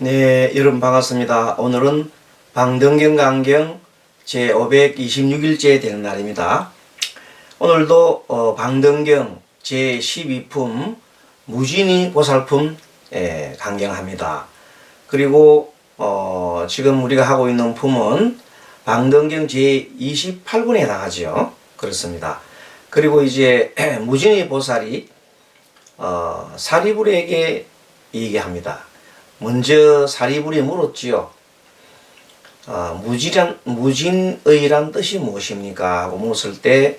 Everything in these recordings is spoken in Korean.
네, 여러분 반갑습니다. 오늘은 방등경 강경 제526일째 되는 날입니다. 오늘도 방등경 제12품 무진이 보살품 강경합니다. 그리고 지금 우리가 하고 있는 품은 방등경 제28분에 해당하죠. 그렇습니다. 그리고 이제 무진이 보살이 사리불에게 얘기합니다. 먼저 사리불이 물었지요. 무진의란 뜻이 무엇입니까? 하고 물었을 때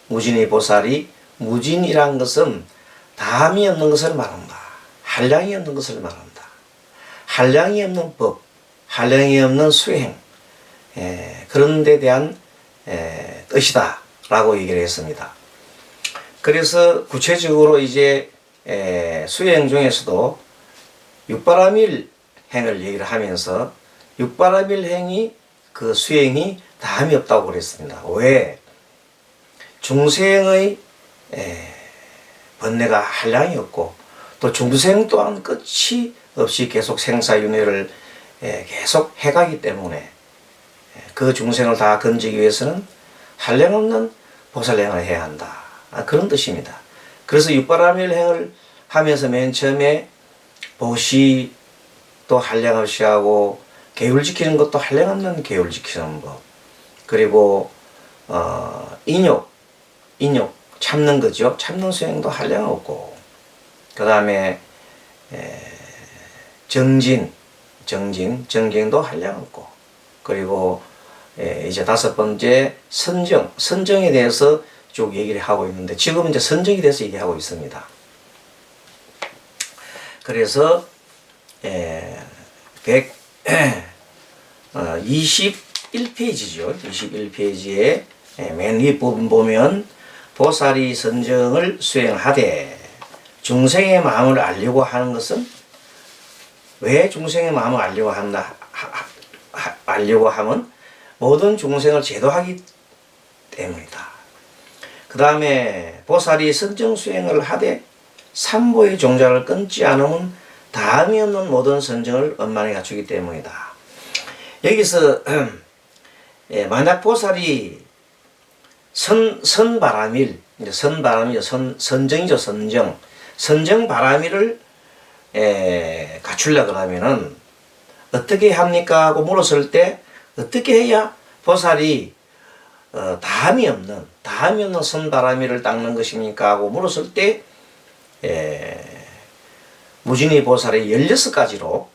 무진의 보살이 무진이란 것은 다함이 없는 것을 말한다. 한량이 없는 것을 말한다. 한량이 없는 법, 한량이 없는 수행, 그런 데 대한 뜻이다 라고 얘기를 했습니다. 그래서 구체적으로 이제 수행 중에서도 육바라밀 행을 얘기를 하면서 육바라밀 행이 그 수행이 다함이 없다고 그랬습니다. 왜? 중생의 번뇌가 한량이 없고 또 중생 또한 끝이 없이 계속 생사윤회를 계속 해가기 때문에 그 중생을 다 건지기 위해서는 한량 없는 보살행을 해야 한다. 그런 뜻입니다. 그래서 육바라밀 행을 하면서 맨 처음에 보시 또 한량 없이 하고 계율 지키는 것도 한량 없는 계율 지키는 법, 그리고 인욕 참는 거죠. 참는 수행도 한량 없고, 그 다음에 정진도 한량 없고, 그리고 이제 다섯 번째 선정에 대해서 쭉 얘기를 하고 있는데 지금 이제 선정에 대해서 얘기하고 있습니다. 그래서 21페이지죠. 21페이지에 맨 윗부분 보면 보살이 선정을 수행하되 중생의 마음을 알려고 하는 것은, 왜 중생의 마음을 알려고 하면 모든 중생을 제도하기 때문이다. 그 다음에 보살이 선정 수행을 하되 삼보의 종자를 끊지 않으면 다함이 없는 모든 선정을 원만히 갖추기 때문이다. 여기서 만약 보살이 선바라밀, 선정이죠. 선정 바라밀을 갖추려고 하면은 어떻게 합니까? 하고 물었을 때 어떻게 해야 보살이 다함이 없는 선바라밀을 닦는 것입니까? 하고 물었을 때 무진이 보살이 16가지로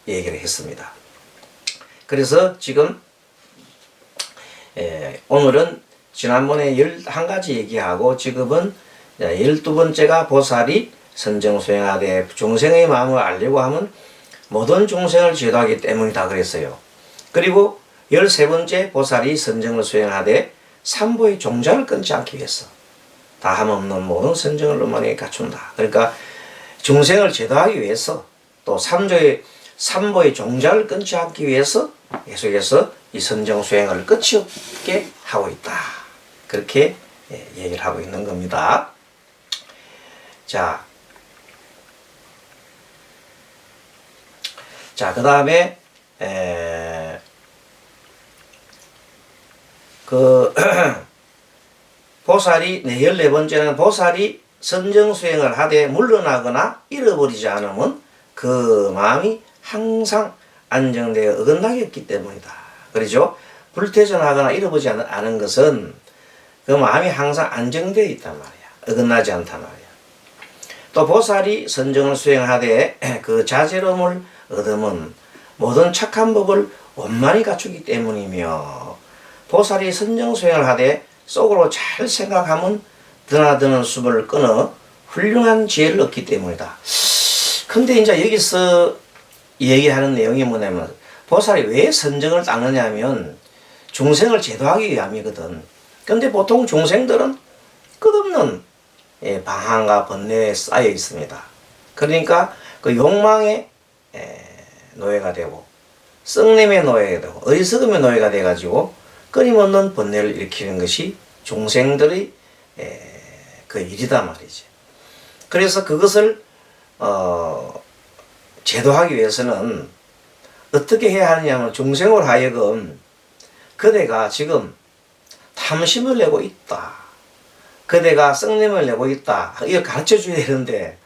얘기를 했습니다. 그래서 지금 오늘은 지난번에 11가지 얘기하고 지금은 12번째가 보살이 선정 수행하되 중생의 마음을 알려고 하면 모든 중생을 제도하기 때문이다 그랬어요. 그리고 13번째 보살이 선정을 수행하되 삼보의 종자를 끊지 않기 위해서 다함 없는 모든 선정을 원만히 갖춘다. 그러니까 중생을 제도하기 위해서 또 삼보의 종자를 끊지 않기 위해서 계속해서 이 선정 수행을 끝이 없게 하고 있다. 그렇게 얘기를 하고 있는 겁니다. 자, 그 다음에 보살이 14번째는 보살이 선정 수행을 하되 물러나거나 잃어버리지 않으면 그 마음이 항상 안정되어 어긋나게 없기 때문이다. 그렇죠? 불태전하거나 잃어버리지 않은 것은 그 마음이 항상 안정되어 있단 말이야. 어긋나지 않단 말이야. 또 보살이 선정을 수행하되 그 자제로움을 얻으면 모든 착한 법을 원만히 갖추기 때문이며, 보살이 선정 수행을 하되 속으로 잘 생각하면 드나드는 수분을 끊어 훌륭한 지혜를 얻기 때문이다. 근데 이제 여기서 얘기하는 내용이 뭐냐면 보살이 왜 선정을 닦느냐 하면 중생을 제도하기 위함이거든. 근데 보통 중생들은 끝없는 방황과 번뇌에 쌓여 있습니다. 그러니까 그 욕망의 노예가 되고 썩냄의 노예가 되고 어리석음의 노예가 돼가지고 끊임없는 번뇌를 일으키는 것이 중생들의 그 일이다 말이지. 그래서 그것을 제도하기 위해서는 어떻게 해야 하느냐면 중생으로 하여금 그대가 지금 탐심을 내고 있다. 그대가 썩냄을 내고 있다. 이걸 가르쳐 줘야 되는데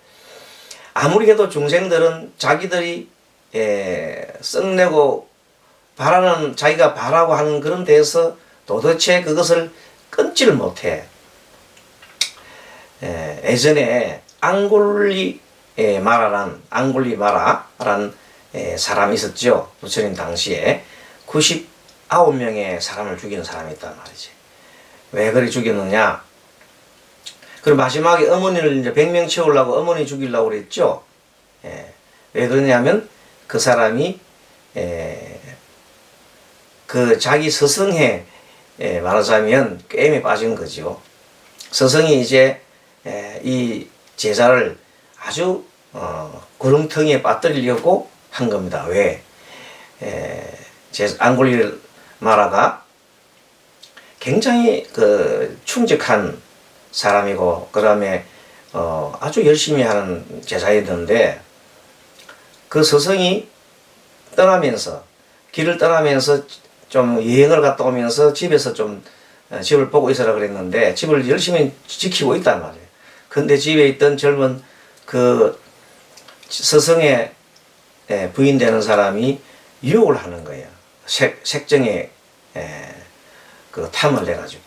아무리 해도 중생들은 자기들이 썩내고 바라는 자기가 바라고 하는 그런 데에서 도대체 그것을 끊지를 못해. 예전에 앙골리마라란 사람이 있었죠. 부처님 당시에 99명의 사람을 죽인 사람이 있단 말이지. 왜 그리 죽였느냐? 그리고 마지막에 어머니를 이제 100명 채우려고 어머니 죽이려고 그랬죠. 왜 그러냐면 그 사람이 그 자기 스승에 말하자면 게임에 빠진 거죠. 스승이 이제 이 제자를 아주 구렁텅이에 빠뜨리려고 한 겁니다. 왜? 앙골리마라가 굉장히 그 충직한 사람이고 그다음에 아주 열심히 하는 제자였는데 그 스승이 길을 떠나면서 좀 여행을 갔다 오면서 집에서 좀 집을 보고 있으라 그랬는데 집을 열심히 지키고 있단 말이에요. 근데 집에 있던 젊은 그 스승의 부인 되는 사람이 유혹을 하는 거예요. 색정에 그 탐을 내가지고.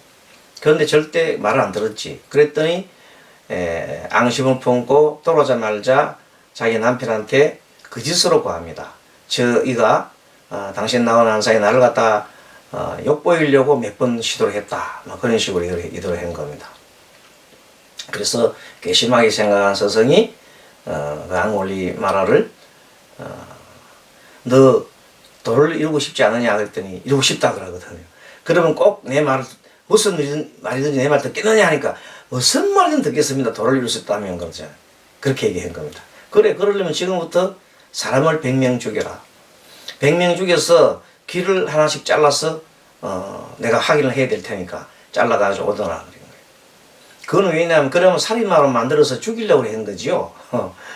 그런데 절대 말을 안 들었지. 그랬더니 앙심을 품고 돌아오자마자 자기 남편한테 거짓으로 구합니다. 이가 당신 나온 한사에 나를 갖다 욕보이려고 몇 번 시도를 했다. 뭐 그런 식으로 이도를 한 겁니다. 그래서 괘씸하게 생각한 스승이 그 앙골리마라를 너 도를 이루고 싶지 않느냐 그랬더니 이루고 싶다 그러거든요. 그러면 꼭 내 말을 무슨 말이든지 내 말 듣겠느냐 하니까 무슨 말이든 듣겠습니다. 도를 이룰 수 있다면 그러잖아요. 그렇게 얘기한 겁니다. 그래 그러려면 지금부터 사람을 100명 죽여라. 100명 죽여서 귀를 하나씩 잘라서 내가 확인을 해야 될 테니까 잘라가지고 오더라 그런 거예요. 그건 왜냐하면 그러면 살인마로 만들어서 죽이려고 한 거지요.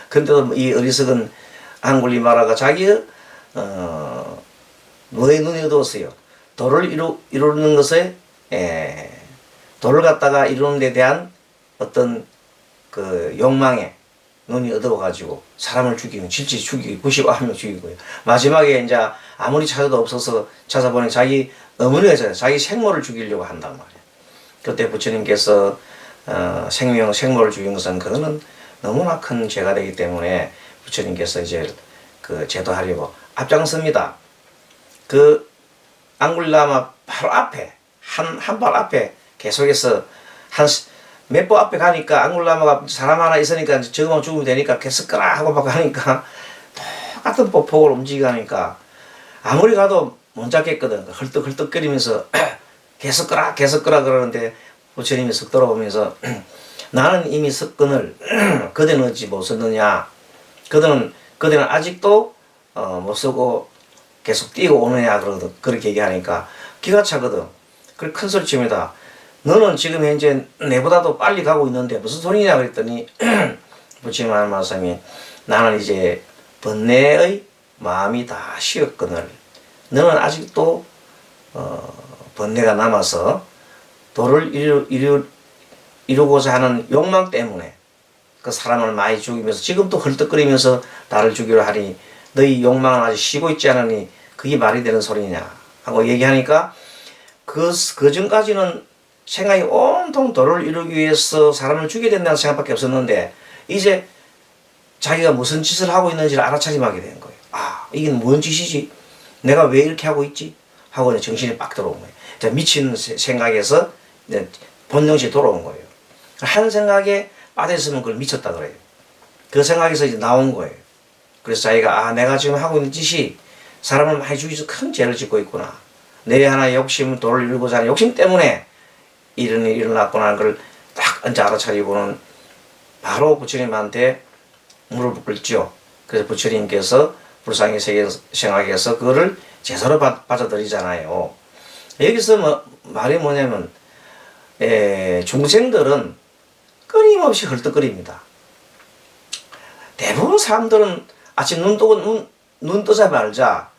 근데도 이 어리석은 앙골리마라가 자기의 뭐에 눈이 어두웠어요. 도를 이루는 것에 도를 갖다가 이루는 데 대한 어떤 그 욕망에 눈이 어두워가지고 사람을 죽이고 질질 죽이고 99명 죽이고요. 마지막에 이제 아무리 찾아도 없어서 찾아보니 자기 어머니가 자기 생모를 죽이려고 한단 말이에요. 그때 부처님께서 생모를 죽인 것은 그거는 너무나 큰 죄가 되기 때문에 부처님께서 이제 그 제도하려고 앞장섭니다. 그 앙골리마라 바로 앞에 한 발 앞에 계속해서 몇 번 앞에 가니까 앙골리마라가 사람 하나 있으니까 저거만 죽으면 되니까 계속 끄라 하고 막 가니까 똑같은 폭을 움직이니까 아무리 가도 못 잡겠거든. 헐떡헐떡거리면서 계속 끄라 그러는데 부처님이 석 돌아오면서 나는 이미 석근을 그대는 어찌 못 썼느냐. 그대는 아직도 못 쓰고 계속 뛰고 오느냐 그러거든. 그렇게 얘기하니까 기가 차거든. 그래 큰 소리 칩니다. 너는 지금 현재 내보다도 빨리 가고 있는데 무슨 소리냐 그랬더니 부처님 하는 말씀이 나는 이제 번뇌의 마음이 다 쉬었거늘 너는 아직도 번뇌가 남아서 도를 이루고자 하는 욕망 때문에 그 사람을 많이 죽이면서 지금도 헐떡거리면서 나를 죽이려 하니 너희 욕망은 아직 쉬고 있지 않으니 그게 말이 되는 소리냐 하고 얘기하니까 그 전까지는 생각이 온통 도를 이루기 위해서 사람을 죽여야 된다는 생각밖에 없었는데 이제 자기가 무슨 짓을 하고 있는지를 알아차림하게 된 거예요. 아, 이게 뭔 짓이지? 내가 왜 이렇게 하고 있지? 하고 정신이 빡 들어온 거예요. 미친 생각에서 본능시 돌아온 거예요. 한 생각에 빠져있으면 그걸 미쳤다 그래요. 그 생각에서 이제 나온 거예요. 그래서 자기가 내가 지금 하고 있는 짓이 사람을 많이 죽이서 큰 죄를 짓고 있구나. 내 하나의 욕심, 도를 이루고자 하는 욕심 때문에 이런 일이 일어났구나 하는 걸 딱 앉아 알아차리고는 바로 부처님한테 무릎을 꿇죠. 그래서 부처님께서 불상의 세계 생각해서 그거를 제사로 받아들이잖아요. 여기서 말이 뭐냐면 중생들은 끊임없이 헐떡거립니다. 대부분 사람들은 아침 눈 뜨고 눈 뜨자마자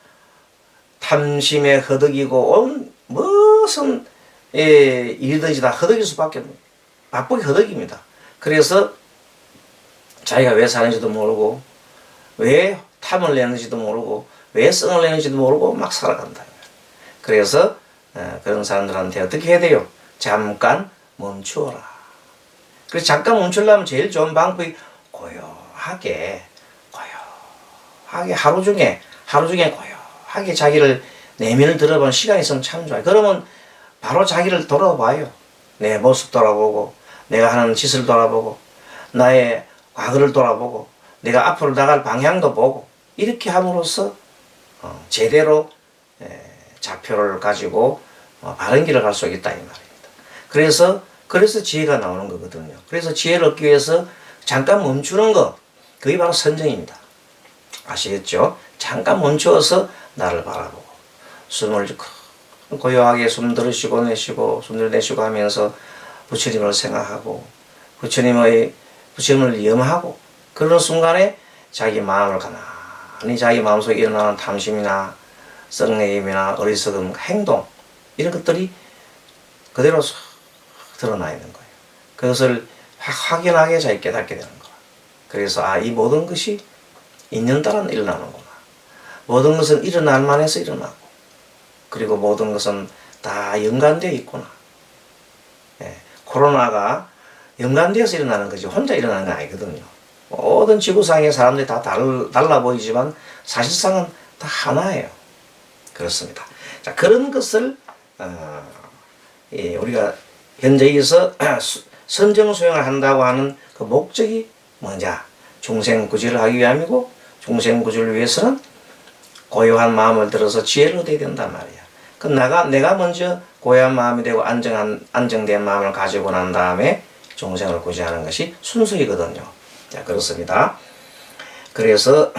탐심에 허덕이고 온 무슨 일이든지 다 허덕일 수밖에 없는 바쁘게 허덕입니다. 그래서 자기가 왜 사는지도 모르고 왜 탐을 내는지도 모르고 왜 성을 내는지도 모르고 막 살아간다. 그래서 그런 사람들한테 어떻게 해야 돼요? 잠깐 멈추어라. 그래서 잠깐 멈추려면 제일 좋은 방법이 고요하게 하루 중에 고요하게 자기를 내면을 들어보는 시간이 있으면 참 좋아요. 그러면 바로 자기를 돌아봐요. 내 모습 돌아보고 내가 하는 짓을 돌아보고 나의 과거를 돌아보고 내가 앞으로 나갈 방향도 보고 이렇게 함으로써 제대로 좌표를 가지고 바른 길을 갈 수 있다 이 말입니다. 그래서 지혜가 나오는 거거든요. 그래서 지혜를 얻기 위해서 잠깐 멈추는 것, 그게 바로 선정입니다. 아시겠죠? 잠깐 멈추어서 나를 바라보고 숨을 고요하게 숨 들으시고 내쉬고 숨 들이내쉬고 하면서 부처님을 생각하고 부처님을 염하고 그런 순간에 자기 마음을 가만히 자기 마음속에 일어나는 탐심이나 썩내임이나 어리석음, 행동 이런 것들이 그대로 드러나 있는 거예요. 그것을 확연하게 자기 깨닫게 되는 거예요. 그래서 이 모든 것이 있는 따라 일어나는구나. 모든 것은 일어날 만해서 일어나고 그리고 모든 것은 다 연관되어 있구나. 코로나가 연관되어서 일어나는 거지 혼자 일어나는 건 아니거든요. 모든 지구상의 사람들이 다 달라 보이지만 사실상은 다 하나예요. 그렇습니다. 자, 그런 것을 우리가 현재 여기서 선정수행을 한다고 하는 그 목적이 뭐냐? 중생구제를 하기 위함이고 중생구제를 위해서는 고요한 마음을 들어서 지혜를 얻어야 된단 말이야. 그 내가 먼저 고요한 마음이 되고 안정된 마음을 가지고 난 다음에 중생을 구제하는 것이 순서이거든요. 자, 그렇습니다. 그래서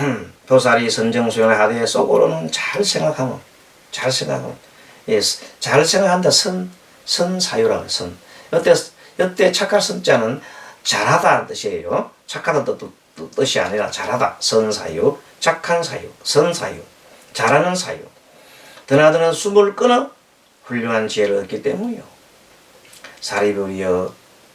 도사리 선정수행을 하되 속으로는 잘 생각하면 잘 생각한다. 선사유라고 선. 이때 착할 선자는 잘하다 뜻이에요. 착하다 뜻이 아니라 잘하다. 선사유, 착한 사유, 선사유, 잘하는 사유. 드나드는 숨을 끊어 훌륭한 지혜를 얻기 때문이요. 사리불이여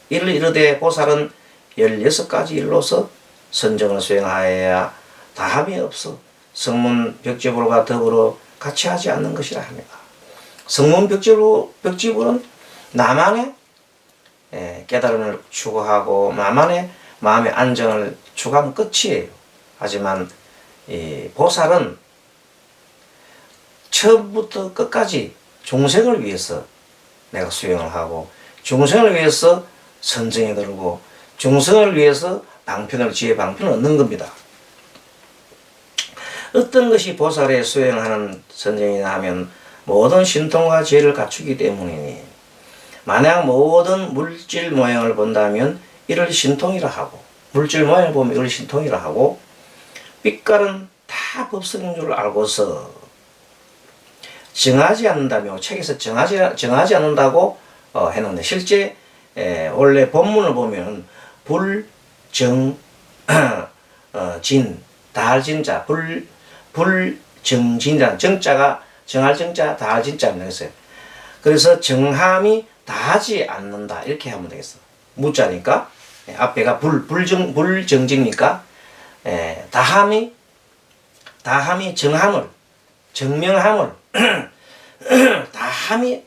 이를 이르되 보살은 16가지 일로서 선정을 수행하여야 다함이 없어 성문 벽지불과 더불어 같이 하지 않는 것이라 합니다. 성문 벽지불은 나만의 깨달음을 추구하고 나만의 마음의 안정을 추구하면 끝이에요. 하지만 이 보살은 처음부터 끝까지 중생을 위해서 내가 수행을 하고 중생을 위해서 선정에 들고 중생을 위해서 지혜 방편을 얻는 겁니다. 어떤 것이 보살의 수행하는 선정이냐 하면 모든 신통과 지혜를 갖추기 때문이니 만약 모든 물질 모양을 본다면 이를 신통이라 하고 물질 모양을 보면 이를 신통이라 하고 빛깔은 다 법성인 줄 알고서 정하지 않는다며 책에서 정하지 않는다고 했는데 실제 원래 본문을 보면 불정 진 다할진자 불정진이라는 정자가 정할 정자 다할 진자입니다. 그래서 정함이 다하지 않는다 이렇게 하면 되겠어. 무자니까 앞에가 불정진이니까 다함이 정명함을 다함이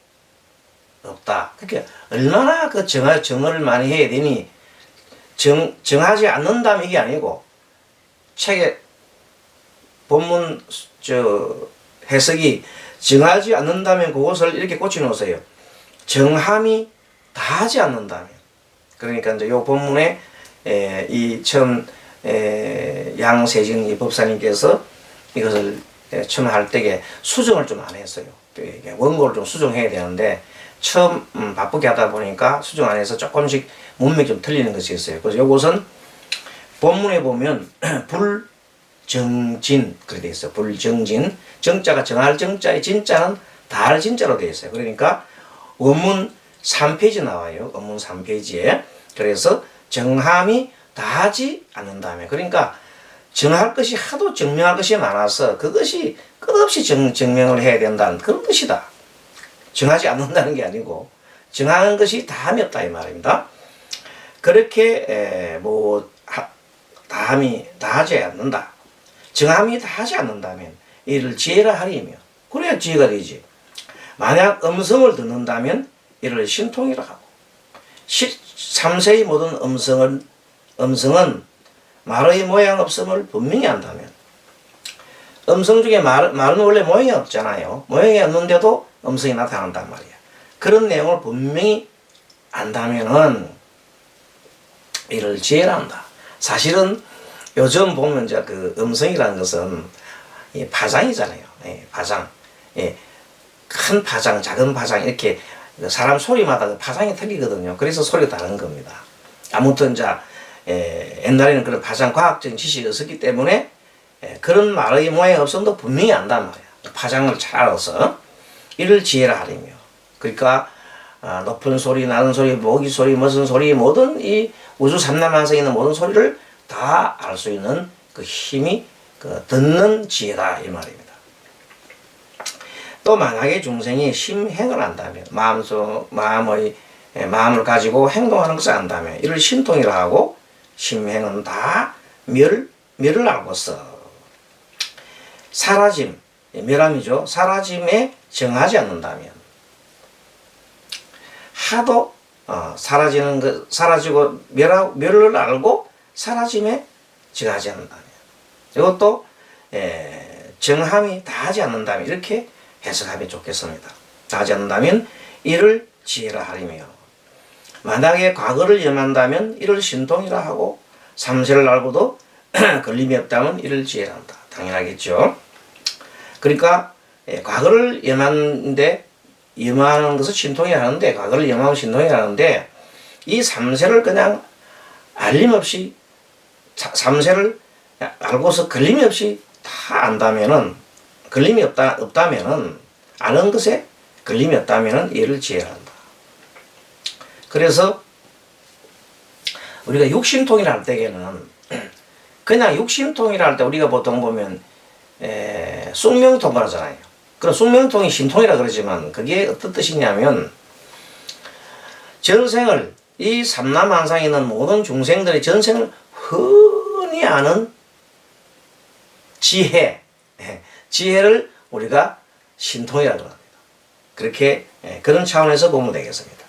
없다. 그러니까 얼마나 그 정을 많이 해야 되니 정하지 않는다면 이게 아니고 책에 본문 해석이 정하지 않는다면 그것을 이렇게 고쳐놓으세요. 정함이 다하지 않는다면. 그러니까 이제 요 본문에 이 처음 양세진 이 법사님께서 이것을 처음 할 때에 수정을 좀 안 했어요. 원고를 좀 수정해야 되는데 처음 바쁘게 하다 보니까 수정 안 해서 조금씩 문맥이 좀 틀리는 것이 있어요. 그래서 요것은 본문에 보면 불정진 그렇게 되어 있어요. 불정진 정자가 정할 정자의 진자는 다할 진자로 되어 있어요. 그러니까 원문 3페이지 나와요. 원문 3페이지에. 그래서 정함이 다하지 않는다면 그러니까 정할 것이 하도 증명할 것이 많아서 그것이 끝없이 증명을 해야 된다는 그런 뜻이다. 정하지 않는다는 게 아니고 정하는 것이 다함이 없다 이 말입니다. 그렇게 다함이 다하지 않는다. 정함이 다하지 않는다면 이를 지혜라 하리며 그래야 지혜가 되지. 만약 음성을 듣는다면 이를 신통이라 하고 3세의 모든 음성은 말의 모양 없음을 분명히 안다면 음성 중에 말은 원래 모양이 없잖아요. 모양이 없는데도 음성이 나타난단 말이야. 그런 내용을 분명히 안다면은 이를 지혜라 한다. 사실은 요즘 보면 이제 그 음성이라는 것은 파장이잖아요. 파장. 큰 파장, 작은 파장 이렇게 사람 소리마다 그 파장이 틀리거든요. 그래서 소리가 다른 겁니다. 아무튼 이제 옛날에는 그런 파장 과학적인 지식이 없었기 때문에 그런 말의 모양 없음도 분명히 안단 말이야. 파장을 잘 알아서 이를 지혜라 하리며. 그러니까 높은 소리, 낮은 소리, 모기 소리, 무슨 소리, 모든 이 우주 삼라만상에 있는 모든 소리를 다 알 수 있는 그 힘이 그 듣는 지혜다 이 말입니다. 또 만약에 중생이 심행을 한다면 마음을 가지고 행동하는 것을 안다면 이를 신통이라 하고 심행은 다 멸을 알고서 사라짐, 멸함이죠. 사라짐에 정하지 않는다면 하도 사라지고 멸을 알고 사라짐에 정하지 않는다면 이것도 정함이 다하지 않는다면 이렇게 해석하면 좋겠습니다. 다하지 않는다면 이를 지혜라 하리며 만약에 과거를 염한다면 이를 신통이라 하고 삼세를 알고도 걸림이 없다면 이를 지혜라 한다. 당연하겠죠. 그러니까 과거를 염하는 것을 신통이라 하는데 과거를 염하면 신통이라 하는데 이 삼세를 그냥 알림없이 삼세를 알고서 걸림이 없이 다 안다면은 걸림이 없다면은 아는 것에 걸림이 없다면은 이를 지혜라 한다. 그래서 우리가 육신통이라 할 때에는 그냥 육신통이라 할 때 우리가 보통 보면 쑥명통 그러잖아요. 그럼 쑥명통이 신통이라 그러지만 그게 어떤 뜻이냐면 전생을 이 삼라만상에 있는 모든 중생들의 전생을 흔히 아는 지혜를 우리가 신통이라고 합니다. 그렇게 그런 차원에서 보면 되겠습니다.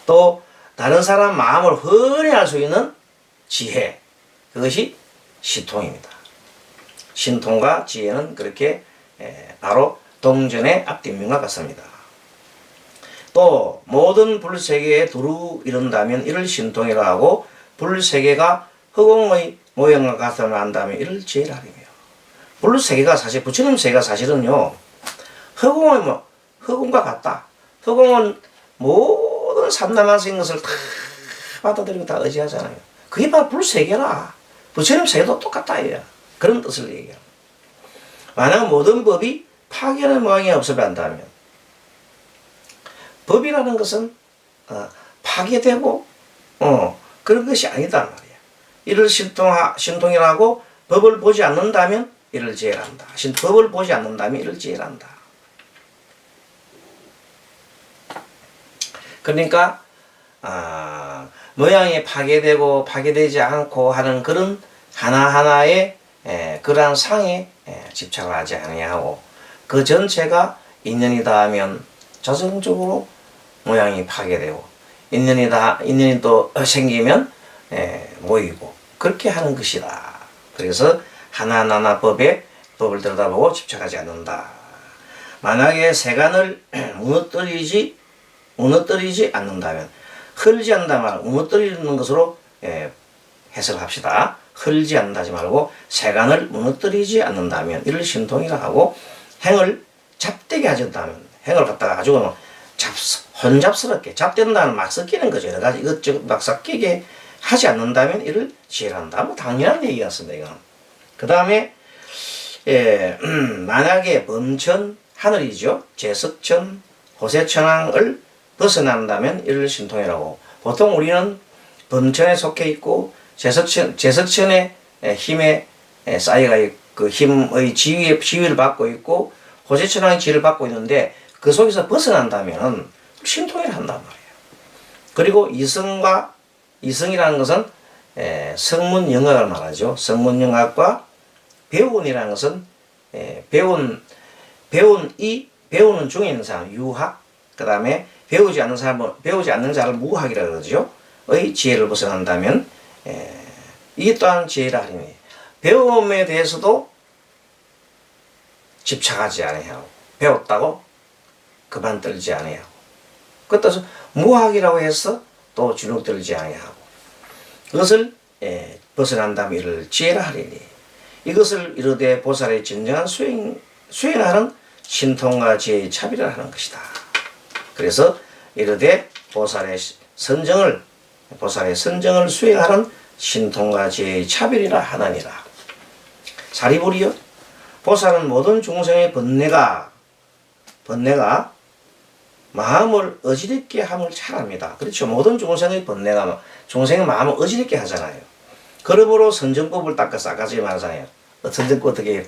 또 다른 사람 마음을 흔히 알 수 있는 지혜 그것이 신통입니다. 신통과 지혜는 그렇게 바로 동전의 앞뒷면과 같습니다. 또 모든 불세계에 두루 이룬다면 이를 신통이라 하고 불세계가 허공의 모양과 같음을 안다면 이를 지혜라 하리며 불세계가 사실 부처님 세계가 사실은요 허공과 같다. 허공은 모든 삼라만상인 것을 다 받아들이고 다 의지하잖아요. 그게 바로 불세계라. 부처님 세계도 똑같다 이야. 그런 뜻을 얘기합니다. 만약 모든 법이 파괴하는 모양이 없으려 한다면 법이라는 것은 파괴되고 그런 것이 아니다 말이야. 이를 신통이라고 법을 보지 않는다면 이를 지혜라 한다. 법을 보지 않는다면 이를 지혜라 한다. 그러니까 모양이 파괴되고 파괴되지 않고 하는 그런 하나하나의 그러한 상에 집착을 하지 아니하고 그 전체가 인연이다 하면 자동적으로 모양이 파괴되고 인연이 또 생기면 모이고 그렇게 하는 것이다. 그래서 하나하나 법을 들여다보고 집착하지 않는다. 만약에 세간을 무너뜨리지 않는다면 흘지 않는다 말 무너뜨리는 것으로 해석을 합시다. 흘지 않는다지 말고 세간을 무너뜨리지 않는다면 이를 신통이라 하고 행을 잡되게 하지 않는다면 행을 갖다가 아주 혼잡스럽게 잡된다는 막 섞이는 거죠. 여러 가지 이것저것 막 섞이게 하지 않는다면 이를 지혜란다. 뭐 당연한 얘기 같습니다. 이건. 그 다음에 만약에 범천 하늘이죠. 제석천 호세천왕을 벗어난다면 이를 신통이라고. 보통 우리는 범천에 속해 있고 제석천의 힘에 싸이가 그 힘의 지위를 받고 있고 호세천왕의 지위를 받고 있는데 그 속에서 벗어난다면 신통일 한단 말이에요. 그리고 이성이라는 것은 성문영학을 말하죠. 성문영학과 배운이라는 것은 배우는 중에 있는 사람 유학, 그 다음에 배우지 않는 자를 무학이라 그러죠. 의 지혜를 벗어난다면 이게 또한 지혜라 하니 배움에 대해서도 집착하지 아니하고 배웠다고 그만 떨지 아니하고 그것도 무학이라고 해서 또 주눅들지 아니하고 그것을 벗어난다면 이를 지혜라 하리니 이것을 이르되 보살의 진정한 수행하는 신통과 지혜의 차비라 하는 것이다. 그래서 이르되 보살의 선정을 수행하는 신통과 지혜의 차별이라 하나니라. 사리부리여 보살은 모든 중생의 번뇌가 마음을 어지럽게 함을 잘합니다. 그렇죠. 모든 중생의 번뇌가 중생의 마음을 어지럽게 하잖아요. 그러므로 선정법을 닦아서 아까 전에 말하잖아요. 어떻게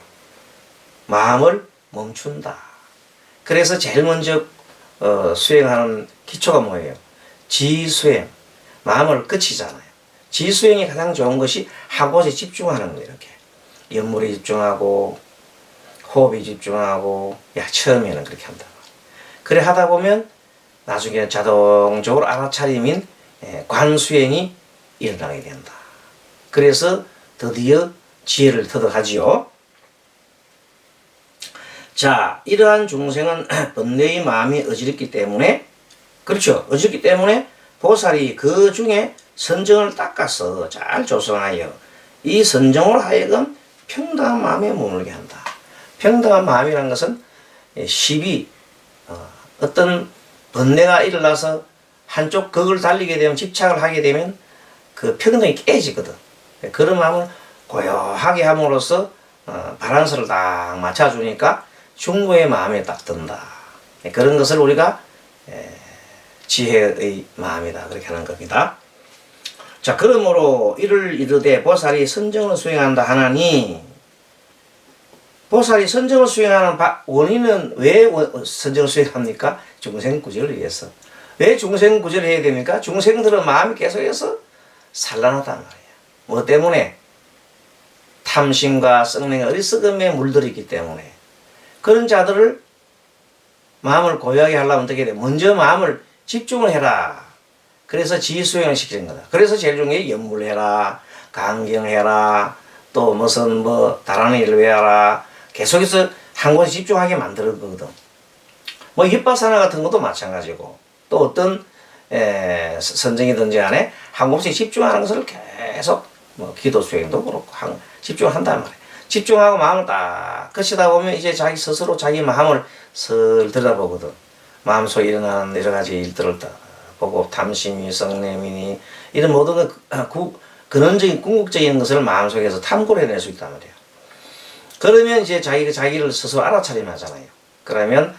마음을 멈춘다. 그래서 제일 먼저 수행하는 기초가 뭐예요? 지수행. 마음을 그치잖아요. 지수행이 가장 좋은 것이 한 곳에 집중하는 거예요. 이렇게 연물에 집중하고 호흡에 집중하고 처음에는 그렇게 한다. 그래 하다 보면 나중에 자동적으로 알아차림인 관수행이 일어나게 된다. 그래서 드디어 지혜를 터득하지요. 자, 이러한 중생은 번뇌의 마음이 어지럽기 때문에 그렇죠. 어지럽기 때문에 보살이 그 중에 선정을 닦아서 잘 조성하여 이 선정을 하여금 평등한 마음에 머물게 한다. 평등한 마음이라는 것은 어떤 번뇌가 일어나서 한쪽 극을 달리게 되면 집착을 하게 되면 그 평등이 깨지거든. 그런 마음을 고요하게 함으로써 바란스를 딱 맞춰주니까 중고의 마음에 딱 든다. 그런 것을 우리가 지혜의 마음이다. 그렇게 하는 겁니다. 자, 그러므로 이를 이르되 보살이 선정을 수행한다 하나니 보살이 선정을 수행하는 원인은 왜 선정을 수행합니까? 중생 구제를 위해서. 왜 중생 구제를 해야 됩니까? 중생들은 마음이 계속해서 산란하단 말이에요. 뭐 때문에? 탐심과 썩맹의 어리석음에 물들이기 때문에. 그런 자들을 마음을 고요하게 하려면 어떻게 돼? 먼저 마음을 집중을 해라. 그래서 지수행을 시키는 거다. 그래서 제일 중요한 게 연물해라, 강경해라, 또 무슨 다른 일을 외워라. 계속해서 한 곳에 집중하게 만드는 거거든. 윗바사나 같은 것도 마찬가지고 또 어떤 선정이든지 간에 한 곳에 집중하는 것을 계속 기도 수행도 그렇고 집중을 한단 말이에요. 집중하고 마음을 딱 그치다 보면 이제 자기 스스로 자기 마음을 슬 들여다보거든. 마음속에 일어나는 여러 가지 일들을 딱 보고 탐심이 성냄이니 이런 모든 근원적인 궁극적인 것을 마음속에서 탐구를 해낼 수 있단 말이에요. 그러면 이제 자기를 스스로 알아차림하잖아요. 그러면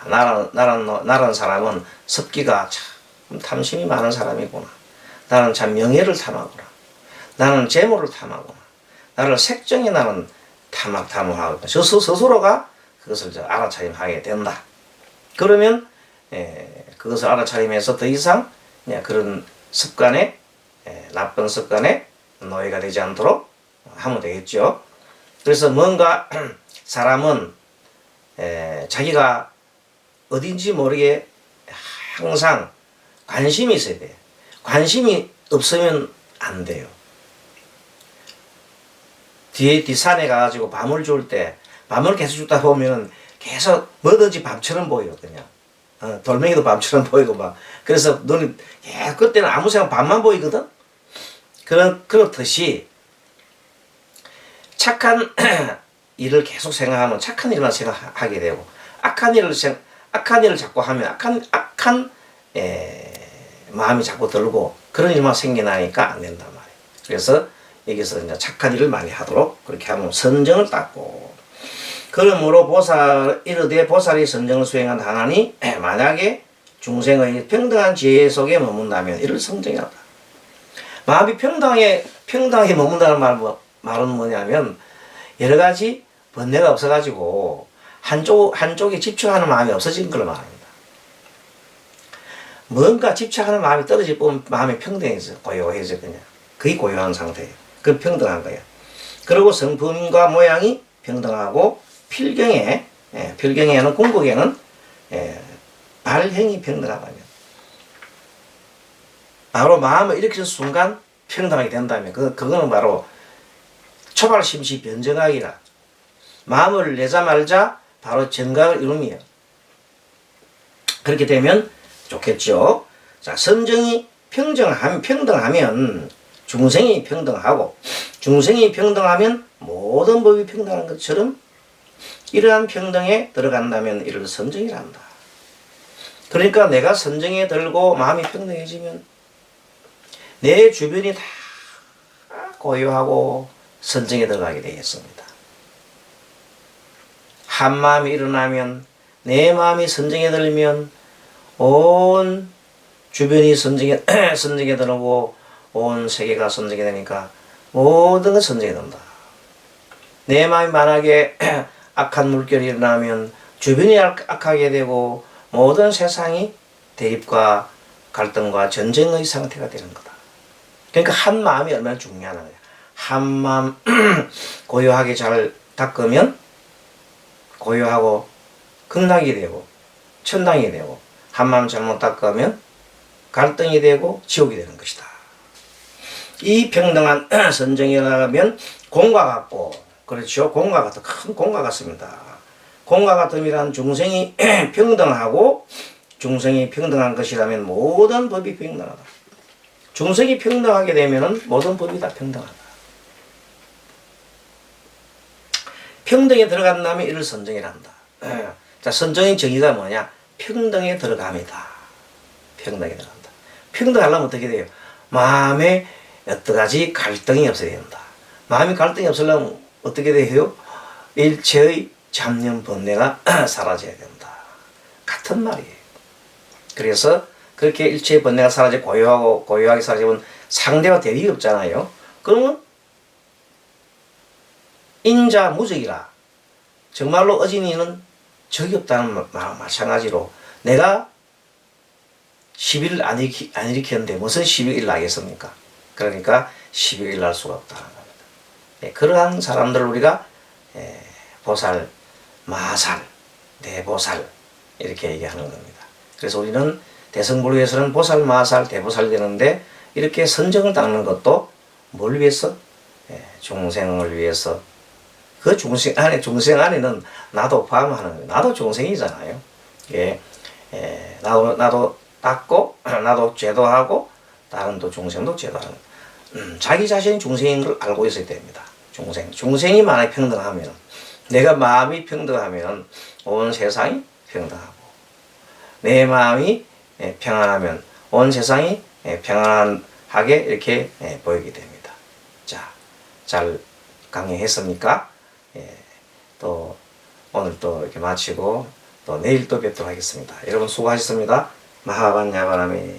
나라는 사람은 습기가 참 탐심이 많은 사람이구나. 나는 참 명예를 탐하구나. 나는 재물을 탐하구나. 나를 색정에 나는 탐하고 저 스스로가 그것을 알아차림하게 된다. 그러면 그것을 알아차림해서 더 이상 그런 습관에 나쁜 습관에 노예가 되지 않도록 하면 되겠죠. 그래서 뭔가 사람은 자기가 어딘지 모르게 항상 관심이 있어야 돼요. 관심이 없으면 안 돼요. 뒷산에 가가지고 밤을 줄 때 밤을 계속 죽다 보면 계속 뭐든지 밤처럼 보여. 그냥 돌멩이도 밤처럼 보이고 막 그래서 눈이 그때는 아무 생각 밤만 보이거든. 그렇듯이 착한 일을 계속 생각하면 착한 일만 생각하게 되고 악한 일을 자꾸 하면 악한 마음이 자꾸 들고 그런 일만 생겨나니까 안 된단 말이에요. 그래서 여기서 이제 착한 일을 많이 하도록 그렇게 하면 선정을 닦고 그러므로 이르되 보살이 선정을 수행한 하나니 만약에 중생의 평등한 지혜 속에 머문다면 이를 성정이라다. 마음이 평당에 머문다는 말은 뭐냐면 여러 가지 번뇌가 없어가지고 한쪽에 집중하는 마음이 없어진 걸 말합니다. 뭔가 집착하는 마음이 떨어질 뿐 마음이 평등해져, 고요해져, 그냥. 거의 고요한 상태예요. 그건 평등한 거예요. 그리고 성품과 모양이 평등하고 필경에는 궁극에는 발행이 평등하다면 바로 마음을 일으키는 순간 평등하게 된다면 그거는 바로 초발심시 변정학이라 마음을 내자마자 바로 정각을 이룹니다. 그렇게 되면 좋겠죠. 자, 선정이 평등하면 중생이 평등하고 중생이 평등하면 모든 법이 평등한 것처럼 이러한 평등에 들어간다면 이를 선정이란다. 그러니까 내가 선정에 들고 마음이 평등해지면 내 주변이 다 고요하고 선정에 들어가게 되겠습니다. 한 마음이 일어나면 내 마음이 선정에 들면 온 주변이 선정에 들고 온 세계가 선정이 되니까 모든 건 선정이 된다. 내 마음이 만약에 악한 물결이 일어나면 주변이 악하게 되고 모든 세상이 대립과 갈등과 전쟁의 상태가 되는 거다. 그러니까 한 마음이 얼마나 중요하냐. 한 마음 고요하게 잘 닦으면 고요하고 극락이 되고 천당이 되고 한 마음 잘못 닦으면 갈등이 되고 지옥이 되는 것이다. 이 평등한 선정이라면 공과 같고, 그렇죠. 공과 같은 큰 공과 같습니다. 공과 같음이란 중생이 평등하고 중생이 평등한 것이라면 모든 법이 평등하다. 중생이 평등하게 되면 모든 법이 다 평등하다. 평등에 들어간다면 이를 선정이란다. 자, 선정의 정의가 뭐냐? 평등에 들어갑니다. 평등에 들어간다. 평등하려면 어떻게 돼요? 마음에 여태까지 갈등이 없어야 된다. 마음이 갈등이 없으려면 어떻게 돼요? 일체의 잡념 번뇌가 사라져야 된다. 같은 말이에요. 그래서 그렇게 일체의 번뇌가 사라져 고요하게 사라지면 상대와 대립이 없잖아요. 그러면 인자 무적이라 정말로 어진이는 적이 없다는 말과 마찬가지로 내가 시비를 안 일으켰는데 무슨 시비가 일어나겠습니까? 그러니까 시비가 일어날 수가 없다는 겁니다. 그러한 사람들을 우리가 보살, 마살, 대보살 이렇게 얘기하는 겁니다. 그래서 우리는 대승불교에서는 보살, 마살, 대보살 되는데 이렇게 선정을 닦는 것도 뭘 위해서? 중생을 위해서. 그 중생 안에는 나도 포함하는 거예요. 나도 중생이잖아요. 나도 닦고, 나도 제도하고, 다른 또 중생도 제도하는. 자기 자신이 중생인 걸 알고 있어야 됩니다. 중생이 만약에 평등하면, 내가 마음이 평등하면 온 세상이 평등하고, 내 마음이 평안하면 온 세상이 평안하게 이렇게 보이게 됩니다. 자, 잘 강의했습니까? 또 오늘 또 이렇게 마치고 또 내일 또 뵙도록 하겠습니다. 여러분 수고하셨습니다. 마하반야바라미.